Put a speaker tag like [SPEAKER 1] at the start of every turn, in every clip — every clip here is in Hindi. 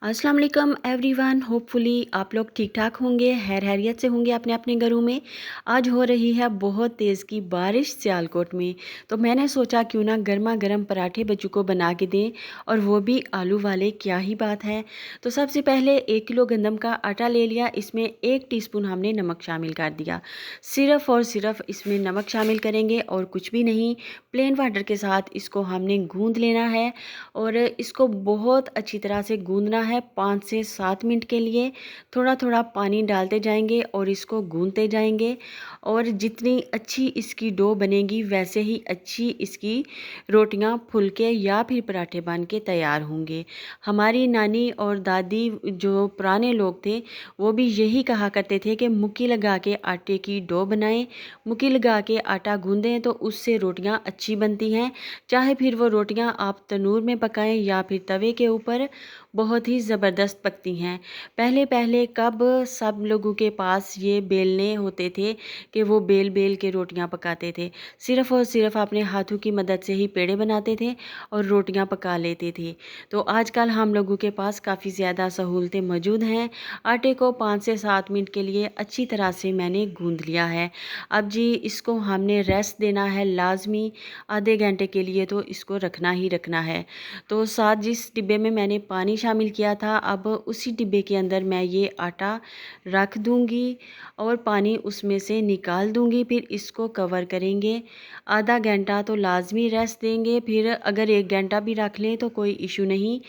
[SPEAKER 1] अस्सलाम वालेकुम एवरीवन। होपफुली आप लोग ठीक ठाक होंगे, हैरियत से होंगे अपने अपने घरों में। आज हो रही है बहुत तेज़ की बारिश सियालकोट में, तो मैंने सोचा क्यों ना गर्मा गर्म पराठे बच्चों को बना के दें, और वो भी आलू वाले। क्या ही बात है। तो सबसे पहले 1 किलो गंदम का आटा ले लिया, इसमें 1 टीस्पून हमने नमक शामिल कर दिया। सिर्फ़ और सिर्फ इसमें नमक शामिल करेंगे और कुछ भी नहीं। प्लेन वाटर के साथ इसको हमने गूँध लेना है और इसको बहुत अच्छी तरह से गूँधना है 5 से 7 मिनट के लिए। थोड़ा थोड़ा पानी डालते जाएंगे और इसको गूँधते जाएंगे, और जितनी अच्छी इसकी डो बनेगी वैसे ही अच्छी इसकी रोटियां फुलके या फिर पराठे बन के तैयार होंगे। हमारी नानी और दादी जो पुराने लोग थे वो भी यही कहा करते थे कि मुक्की लगा के आटे की डो बनाएं, मुक्की लगा के आटा गूँधें तो उससे रोटियां अच्छी बनती हैं। चाहे फिर वो रोटियां आप तनूर में पकाएं या फिर तवे के ऊपर, बहुत ही ज़बरदस्त पकती हैं। पहले पहले कब सब लोगों के पास ये बेलने होते थे कि वो बेल बेल के रोटियां पकाते थे। सिर्फ़ और सिर्फ अपने हाथों की मदद से ही पेड़े बनाते थे और रोटियां पका लेते थे। तो आजकल हम लोगों के पास काफ़ी ज़्यादा सहूलतें मौजूद हैं। आटे को 5 से 7 मिनट के लिए अच्छी तरह से मैंने गूँध लिया है। अब जी इसको हमने रेस्ट देना है लाजमी, आधे घंटे के लिए तो इसको रखना ही रखना है। तो साथ जिस डिब्बे में मैंने पानी शामिल किया था, अब उसी डिब्बे के अंदर मैं ये आटा रख दूँगी और पानी उसमें से निकाल दूँगी। फिर इसको कवर करेंगे, आधा घंटा तो लाजमी रेस्ट देंगे। फिर अगर 1 घंटा भी रख लें तो कोई इशू नहीं।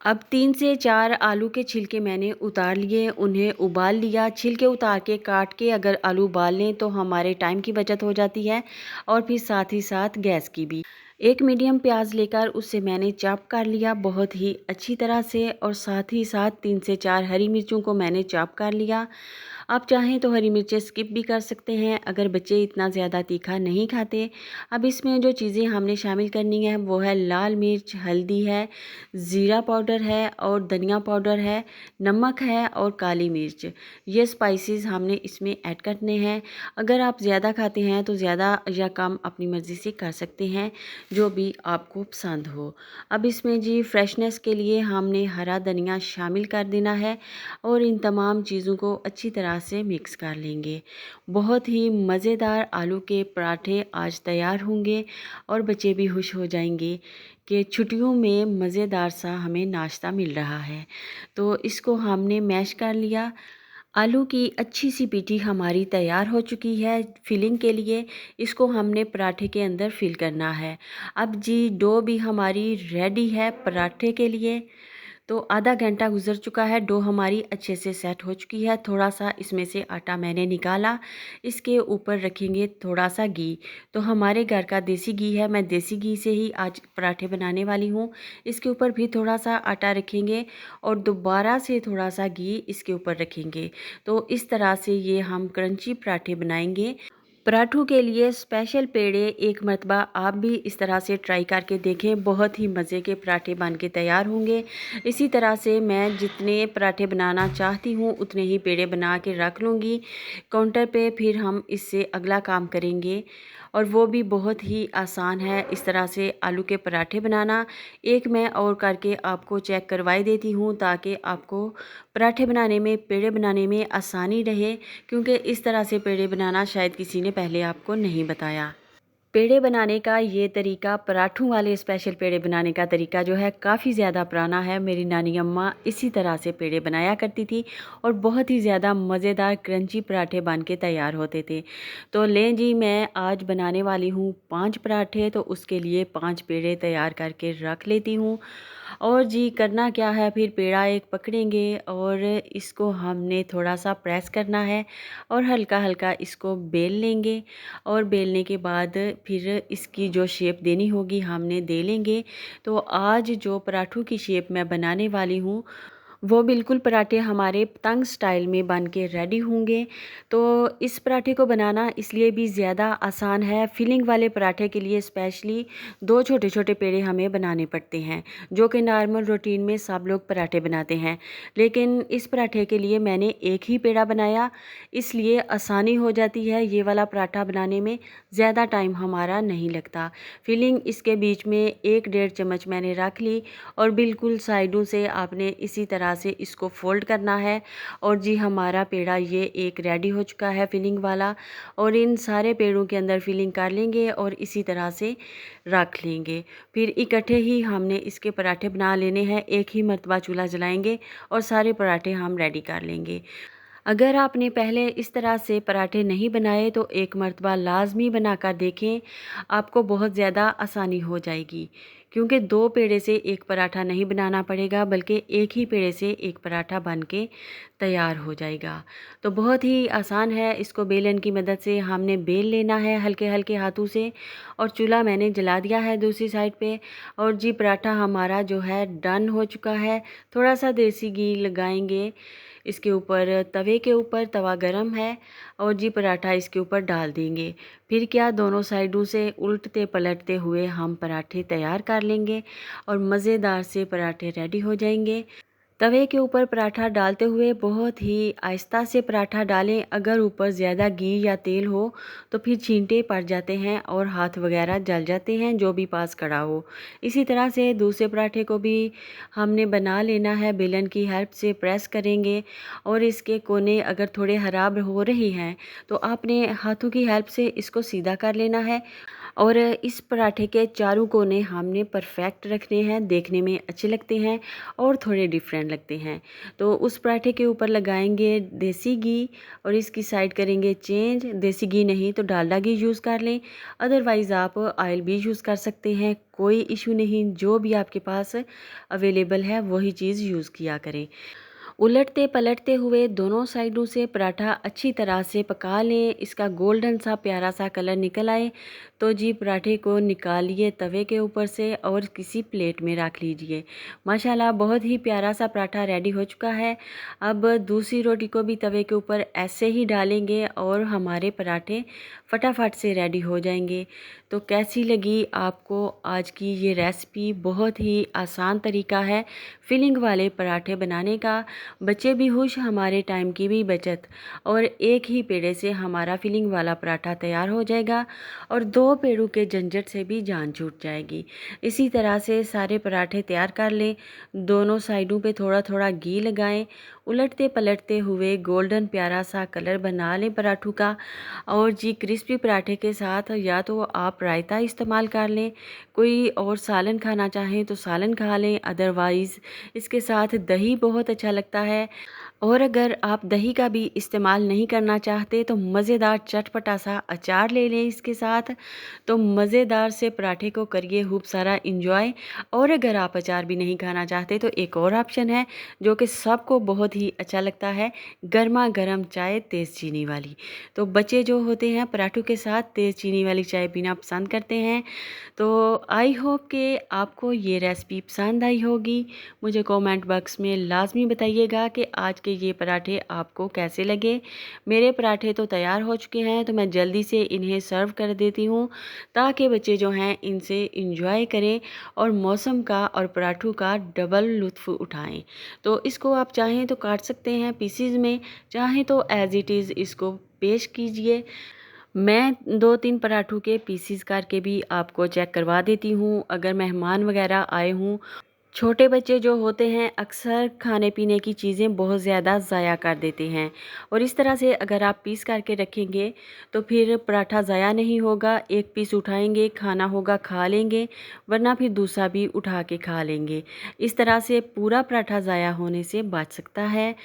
[SPEAKER 1] अब 3 से 4 आलू के छिलके मैंने उतार लिए, उन्हें उबाल लिया। छिलके उतार के काट के अगर आलू उबाल लें तो हमारे टाइम की बचत हो जाती है और फिर साथ ही साथ गैस की भी। एक मीडियम प्याज लेकर उससे मैंने चॉप कर लिया बहुत ही अच्छी तरह से, और साथ ही साथ 3 से 4 हरी मिर्चों को मैंने चॉप कर लिया। आप चाहें तो हरी मिर्चें स्किप भी कर सकते हैं अगर बच्चे इतना ज़्यादा तीखा नहीं खाते। अब इसमें जो चीज़ें हमने शामिल करनी है वो है लाल मिर्च, हल्दी है, ज़ीरा पाउडर है और धनिया पाउडर है, नमक है और काली मिर्च। ये स्पाइसेस हमने इसमें ऐड करने हैं। अगर आप ज़्यादा खाते हैं तो ज़्यादा या कम अपनी मर्ज़ी से कर सकते हैं, जो भी आपको पसंद हो। अब इसमें जी फ्रेशनेस के लिए हमने हरा धनिया शामिल कर देना है और इन तमाम चीज़ों को अच्छी तरह से मिक्स कर लेंगे। बहुत ही मज़ेदार आलू के पराठे आज तैयार होंगे और बच्चे भी खुश हो जाएंगे कि छुट्टियों में मज़ेदार सा हमें नाश्ता मिल रहा है। तो इसको हमने मैश कर लिया। आलू की अच्छी सी पीठी हमारी तैयार हो चुकी है फिलिंग के लिए। इसको हमने पराठे के अंदर फिल करना है। अब जी डो भी हमारी रेडी है पराठे के लिए। तो आधा घंटा गुजर चुका है, डो हमारी अच्छे से सेट हो चुकी है। थोड़ा सा इसमें से आटा मैंने निकाला, इसके ऊपर रखेंगे थोड़ा सा घी। तो हमारे घर का देसी घी है, मैं देसी घी से ही आज पराठे बनाने वाली हूँ। इसके ऊपर भी थोड़ा सा आटा रखेंगे और दोबारा से थोड़ा सा घी इसके ऊपर रखेंगे। तो इस तरह से ये हम क्रंची पराठे बनाएंगे। पराठों के लिए स्पेशल पेड़े एक मरतबा आप भी इस तरह से ट्राई करके देखें, बहुत ही मज़े के पराठे बन के तैयार होंगे। इसी तरह से मैं जितने पराठे बनाना चाहती हूँ उतने ही पेड़े बना के रख लूँगी काउंटर पे। फिर हम इससे अगला काम करेंगे और वो भी बहुत ही आसान है इस तरह से आलू के पराठे बनाना। एक मैं और करके आपको चेक करवाई देती हूँ ताकि आपको पराठे बनाने में, पेड़े बनाने में आसानी रहे, क्योंकि इस तरह से पेड़े बनाना शायद किसी ने पहले आपको नहीं बताया। पेड़े बनाने का ये तरीका, पराठों वाले स्पेशल पेड़े बनाने का तरीका जो है काफ़ी ज़्यादा पुराना है। मेरी नानी अम्मा इसी तरह से पेड़े बनाया करती थी और बहुत ही ज़्यादा मज़ेदार क्रंची पराठे बन के तैयार होते थे। तो लें जी, मैं आज बनाने वाली हूँ 5 पराठे, तो उसके लिए 5 पेड़े तैयार करके रख लेती हूँ। और जी करना क्या है, फिर पेड़ा एक पकड़ेंगे और इसको हमने थोड़ा सा प्रेस करना है और हल्का हल्का इसको बेल लेंगे, और बेलने के बाद फिर इसकी जो शेप देनी होगी हमने दे लेंगे। तो आज जो पराठों की शेप मैं बनाने वाली हूँ वो बिल्कुल पराठे हमारे तंग स्टाइल में बन के रेडी होंगे। तो इस पराठे को बनाना इसलिए भी ज़्यादा आसान है। फिलिंग वाले पराठे के लिए स्पेशली 2 छोटे-छोटे पेड़े हमें बनाने पड़ते हैं, जो कि नॉर्मल रूटीन में सब लोग पराठे बनाते हैं। लेकिन इस पराठे के लिए मैंने एक ही पेड़ा बनाया, इसलिए आसानी हो जाती है ये वाला पराठा बनाने में, ज़्यादा टाइम हमारा नहीं लगता। फिलिंग इसके बीच में 1 डेढ़ चम्मच मैंने रख ली और बिल्कुल साइडों से आपने इसी तरह से इसको फोल्ड करना है। और जी हमारा पेड़ा ये एक रेडी हो चुका है फिलिंग वाला, और इन सारे पेड़ों के अंदर फिलिंग कर लेंगे और इसी तरह से रख लेंगे। फिर इकट्ठे ही हमने इसके पराठे बना लेने हैं। एक ही मर्तबा चूल्हा जलाएंगे और सारे पराठे हम रेडी कर लेंगे। अगर आपने पहले इस तरह से पराठे नहीं बनाए तो एक मर्तबा लाजमी बनाकर देखें, आपको बहुत ज़्यादा आसानी हो जाएगी। क्योंकि 2 पेड़े से एक पराठा नहीं बनाना पड़ेगा, बल्कि एक ही पेड़े से एक पराठा बन के तैयार हो जाएगा। तो बहुत ही आसान है। इसको बेलन की मदद से हमने बेल लेना है हल्के हल्के हाथों से, और चूल्हा मैंने जला दिया है दूसरी साइड पे। और जी पराठा हमारा जो है डन हो चुका है। थोड़ा सा देसी घी लगाएंगे इसके ऊपर, तवे के ऊपर तवा गरम है, और जी पराठा इसके ऊपर डाल देंगे। फिर क्या, दोनों साइडों से उल्टते पलटते हुए हम पराठे तैयार कर लेंगे और मज़ेदार से पराठे रेडी हो जाएंगे। तवे के ऊपर पराठा डालते हुए बहुत ही आहिस्ता से पराठा डालें। अगर ऊपर ज़्यादा घी या तेल हो तो फिर छींटे पड़ जाते हैं और हाथ वगैरह जल जाते हैं, जो भी पास खड़ा हो। इसी तरह से दूसरे पराठे को भी हमने बना लेना है। बेलन की हेल्प से प्रेस करेंगे और इसके कोने अगर थोड़े खराब हो रहे हैं तो आपने हाथों की हेल्प से इसको सीधा कर लेना है। और इस पराठे के चारों कोने हमने परफेक्ट रखने हैं, देखने में अच्छे लगते हैं और थोड़े डिफरेंट लगते हैं। तो उस पराठे के ऊपर लगाएंगे देसी घी और इसकी साइड करेंगे चेंज। देसी घी नहीं तो डालडा घी यूज़ कर लें, अदरवाइज़ आप ऑयल भी यूज़ कर सकते हैं, कोई इशू नहीं। जो भी आपके पास अवेलेबल है वही चीज़ यूज़ किया करें। उलटते पलटते हुए दोनों साइडों से पराठा अच्छी तरह से पका लें। इसका गोल्डन सा प्यारा सा कलर निकल आए तो जी पराठे को निकालिए तवे के ऊपर से और किसी प्लेट में रख लीजिए। माशाल्लाह बहुत ही प्यारा सा पराठा रेडी हो चुका है। अब दूसरी रोटी को भी तवे के ऊपर ऐसे ही डालेंगे और हमारे पराठे फटाफट से रेडी हो जाएंगे। तो कैसी लगी आपको आज की ये रेसिपी? बहुत ही आसान तरीका है फिलिंग वाले पराठे बनाने का। बच्चे भी खुश, हमारे टाइम की भी बचत, और एक ही पेड़े से हमारा फिलिंग वाला पराठा तैयार हो जाएगा और 2 पेड़ों के झंझट से भी जान छूट जाएगी। इसी तरह से सारे पराठे तैयार कर लें। दोनों साइडों पे थोड़ा थोड़ा घी लगाएं। उलटते पलटते हुए गोल्डन प्यारा सा कलर बना लें पराठों का। और जी क्रिस्पी पराठे के साथ या तो आप रायता इस्तेमाल कर लें, कोई और सालन खाना चाहें तो सालन खा लें, अदरवाइज़ इसके साथ दही बहुत अच्छा लगता है। और अगर आप दही का भी इस्तेमाल नहीं करना चाहते तो मज़ेदार चटपटा सा अचार ले लें इसके साथ। तो मज़ेदार से पराठे को करिए खूब सारा इंजॉय। और अगर आप अचार भी नहीं खाना चाहते तो एक और ऑप्शन है जो कि सबको बहुत ही अच्छा लगता है, गर्मा गर्म चाय तेज़ चीनी वाली। तो बच्चे जो होते हैं पराठों के साथ तेज़ चीनी वाली चाय पीना पसंद करते हैं। तो आई होप कि आपको ये रेसिपी पसंद आई होगी। मुझे कमेंट बॉक्स में लाजमी बताइएगा कि आज के ये पराठे आपको कैसे लगे। मेरे पराठे तो तैयार हो चुके हैं, तो मैं जल्दी से इन्हें सर्व कर देती हूँ ताकि बच्चे जो हैं इनसे इंजॉय करें और मौसम का और पराठों का डबल लुत्फ़ उठाएं। तो इसको आप चाहें तो काट सकते हैं पीसीज में, चाहें तो एज़ इट इज़ इसको पेश कीजिए। मैं 2-3 पराठों के पीसीज करके भी आपको चेक करवा देती हूँ। अगर मेहमान वगैरह आए हों, छोटे बच्चे जो होते हैं अक्सर खाने पीने की चीज़ें बहुत ज़्यादा ज़ाया कर देते हैं, और इस तरह से अगर आप पीस करके रखेंगे तो फिर पराठा ज़ाया नहीं होगा। एक पीस उठाएंगे, खाना होगा खा लेंगे, वरना फिर दूसरा भी उठा के खा लेंगे। इस तरह से पूरा पराठा ज़ाया होने से बच सकता है।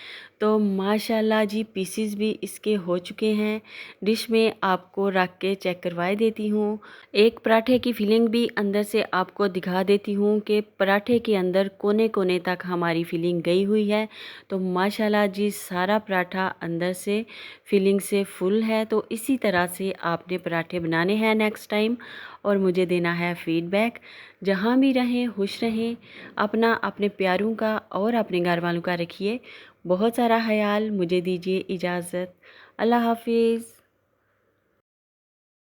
[SPEAKER 1] तो माशाल्लाह जी पीसीज भी इसके हो चुके हैं। डिश में आपको रख के चेक करवाए देती हूँ। एक पराठे की फीलिंग भी अंदर से आपको दिखा देती हूँ कि पराठे के अंदर कोने कोने तक हमारी फिलिंग गई हुई है। तो माशाल्लाह जी सारा पराठा अंदर से फिलिंग से फुल है। तो इसी तरह से आपने पराठे बनाने हैं नेक्स्ट टाइम और मुझे देना है फ़ीडबैक। जहाँ भी रहें खुश रहें, अपना अपने प्यारों का और अपने घर वालों का रखिए बहुत सारा ख्याल। मुझे दीजिए इजाज़त। अल्लाह हाफ़िज़।